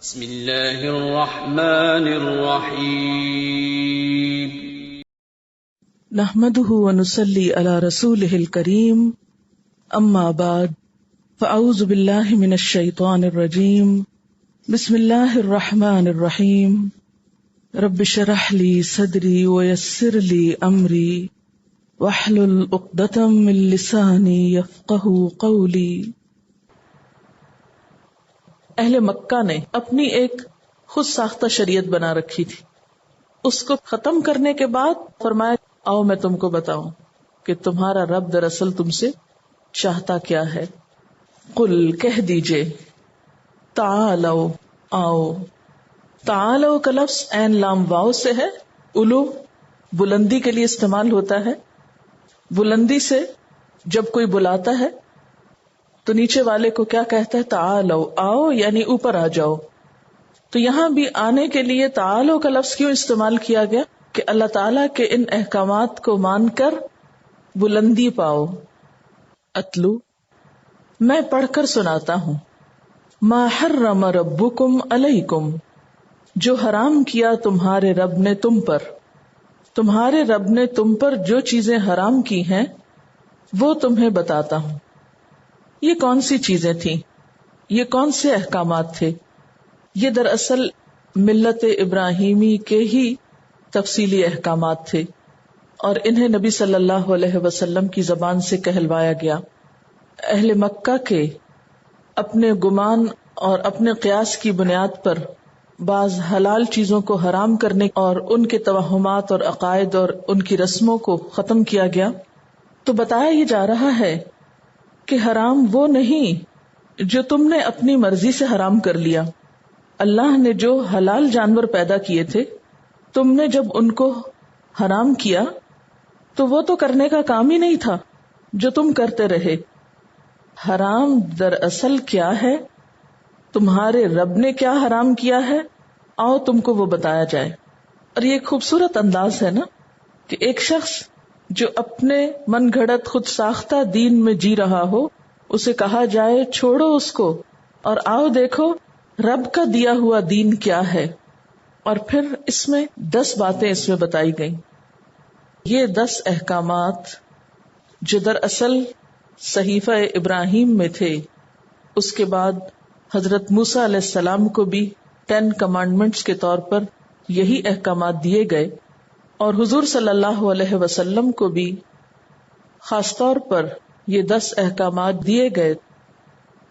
بسم اللہ الرحمن الرحیم نحمده ونصلي على رسوله الكريم اما بعد فاعوذ بالله من الشیطان الرجیم بسم اللہ الرحمن الرحیم رب اشرح لي صدری ويسر لي امری واحلل عقدۃ من لسانی یفقهوا قولی۔ اہل مکہ نے اپنی ایک خود ساختہ شریعت بنا رکھی تھی، اس کو ختم کرنے کے بعد فرمایا آؤ میں تم کو بتاؤں کہ تمہارا رب دراصل تم سے چاہتا کیا ہے۔ قل کہہ دیجئے، تعالو آؤ۔ تعالو کا لفظ عین لام واو سے ہے، علو بلندی کے لیے استعمال ہوتا ہے۔ بلندی سے جب کوئی بلاتا ہے تو نیچے والے کو کیا کہتا ہے؟ تعالو، آؤ، یعنی اوپر آ جاؤ۔ تو یہاں بھی آنے کے لیے تعالو کا لفظ کیوں استعمال کیا گیا؟ کہ اللہ تعالیٰ کے ان احکامات کو مان کر بلندی پاؤ۔ اتلو، میں پڑھ کر سناتا ہوں۔ ما حرم ربکم علیکم، جو حرام کیا تمہارے رب نے تم پر۔ تمہارے رب نے تم پر جو چیزیں حرام کی ہیں وہ تمہیں بتاتا ہوں۔ یہ کون سی چیزیں تھیں؟ یہ کون سے احکامات تھے؟ یہ دراصل ملت ابراہیمی کے ہی تفصیلی احکامات تھے، اور انہیں نبی صلی اللہ علیہ وسلم کی زبان سے کہلوایا گیا۔ اہل مکہ کے اپنے گمان اور اپنے قیاس کی بنیاد پر بعض حلال چیزوں کو حرام کرنے اور ان کے توہمات اور عقائد اور ان کی رسموں کو ختم کیا گیا۔ تو بتایا یہ جا رہا ہے کہ حرام وہ نہیں جو تم نے اپنی مرضی سے حرام کر لیا۔ اللہ نے جو حلال جانور پیدا کیے تھے، تم نے جب ان کو حرام کیا تو وہ تو کرنے کا کام ہی نہیں تھا جو تم کرتے رہے۔ حرام دراصل کیا ہے؟ تمہارے رب نے کیا حرام کیا ہے؟ آؤ تم کو وہ بتایا جائے۔ اور یہ ایک خوبصورت انداز ہے نا کہ ایک شخص جو اپنے من گھڑت خود ساختہ دین میں جی رہا ہو، اسے کہا جائے چھوڑو اس کو اور آؤ دیکھو رب کا دیا ہوا دین کیا ہے۔ اور پھر اس میں 10 باتیں اس میں بتائی گئیں۔ یہ 10 احکامات جو دراصل صحیفہ ابراہیم میں تھے، اس کے بعد حضرت موسیٰ علیہ السلام کو بھی 10 کمانڈمنٹس کے طور پر یہی احکامات دیے گئے، اور حضور صلی اللہ علیہ وسلم کو بھی خاص طور پر یہ 10 احکامات دیے گئے۔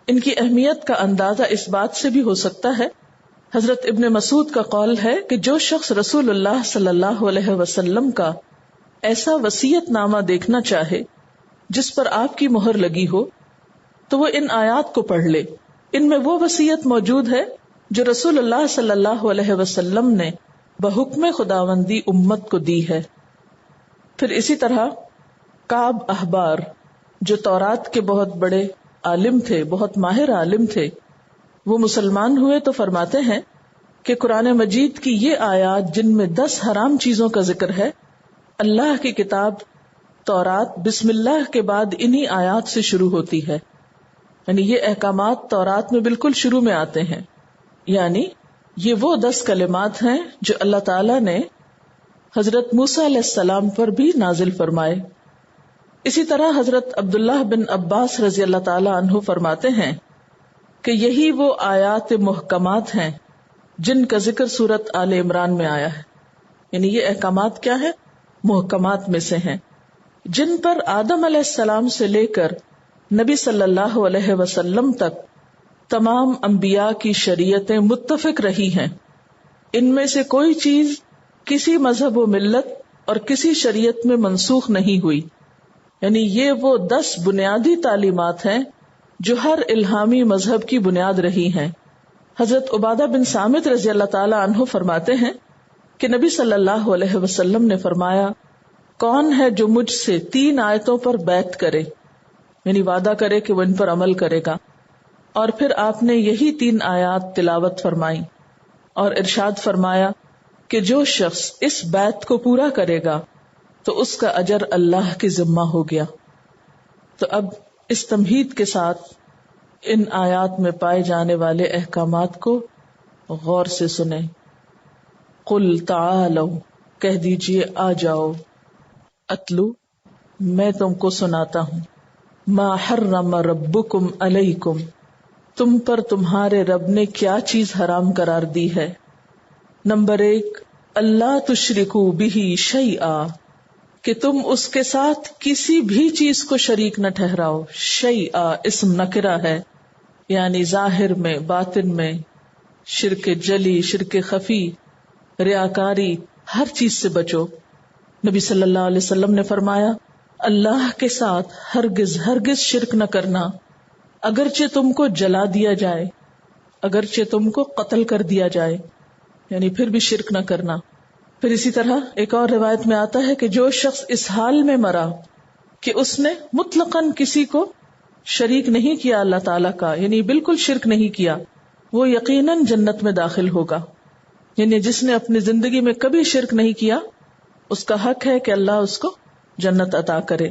ان کی اہمیت کا اندازہ اس بات سے بھی ہو سکتا ہے، حضرت ابن مسعود کا قول ہے کہ جو شخص رسول اللہ صلی اللہ علیہ وسلم کا ایسا وصیت نامہ دیکھنا چاہے جس پر آپ کی مہر لگی ہو تو وہ ان آیات کو پڑھ لے۔ ان میں وہ وصیت موجود ہے جو رسول اللہ صلی اللہ علیہ وسلم نے بحکم خداوندی امت کو دی ہے۔ پھر اسی طرح کعب احبار جو تورات کے بہت بڑے عالم تھے، بہت ماہر عالم تھے، وہ مسلمان ہوئے تو فرماتے ہیں کہ قرآن مجید کی یہ آیات جن میں 10 حرام چیزوں کا ذکر ہے، اللہ کی کتاب تورات بسم اللہ کے بعد انہی آیات سے شروع ہوتی ہے۔ یعنی یہ احکامات تورات میں بالکل شروع میں آتے ہیں، یعنی یہ وہ 10 کلمات ہیں جو اللہ تعالیٰ نے حضرت موسیٰ علیہ السلام پر بھی نازل فرمائے۔ اسی طرح حضرت عبداللہ بن عباس رضی اللہ تعالیٰ عنہ فرماتے ہیں کہ یہی وہ آیات محکمات ہیں جن کا ذکر سورت آل عمران میں آیا ہے۔ یعنی یہ احکامات کیا ہیں؟ محکمات میں سے ہیں، جن پر آدم علیہ السلام سے لے کر نبی صلی اللہ علیہ وسلم تک تمام انبیاء کی شریعتیں متفق رہی ہیں۔ ان میں سے کوئی چیز کسی مذہب و ملت اور کسی شریعت میں منسوخ نہیں ہوئی۔ یعنی یہ وہ 10 بنیادی تعلیمات ہیں جو ہر الہامی مذہب کی بنیاد رہی ہیں۔ حضرت عبادہ بن صامت رضی اللہ تعالی عنہ فرماتے ہیں کہ نبی صلی اللہ علیہ وسلم نے فرمایا، کون ہے جو مجھ سے 3 آیتوں پر بیعت کرے، یعنی وعدہ کرے کہ وہ ان پر عمل کرے گا۔ اور پھر آپ نے یہی 3 آیات تلاوت فرمائی اور ارشاد فرمایا کہ جو شخص اس بیعت کو پورا کرے گا تو اس کا اجر اللہ کے ذمہ ہو گیا۔ تو اب اس تمہید کے ساتھ ان آیات میں پائے جانے والے احکامات کو غور سے سنیں. قل تعالوا، کہہ دیجئے آ جاؤ. اتلو، میں تم کو سناتا ہوں. ما حرم ربکم علیکم، تم پر تمہارے رب نے کیا چیز حرام قرار دی ہے. نمبر 1، اللہ تشرکو بہ شیئا، کہ تم اس کے ساتھ کسی بھی چیز کو شریک نہ ٹھہراؤ. شیئا اسم نکرہ ہے، یعنی ظاہر میں باطن میں، شرک جلی، شرک خفی، ریاکاری، ہر چیز سے بچو. نبی صلی اللہ علیہ وسلم نے فرمایا اللہ کے ساتھ ہرگز ہرگز شرک نہ کرنا، اگرچہ تم کو جلا دیا جائے، اگرچہ تم کو قتل کر دیا جائے، یعنی پھر بھی شرک نہ کرنا. پھر اسی طرح ایک اور روایت میں آتا ہے کہ جو شخص اس حال میں مرا کہ اس نے مطلقاً کسی کو شریک نہیں کیا اللہ تعالیٰ کا، یعنی بالکل شرک نہیں کیا، وہ یقیناً جنت میں داخل ہوگا. یعنی جس نے اپنی زندگی میں کبھی شرک نہیں کیا، اس کا حق ہے کہ اللہ اس کو جنت عطا کرے.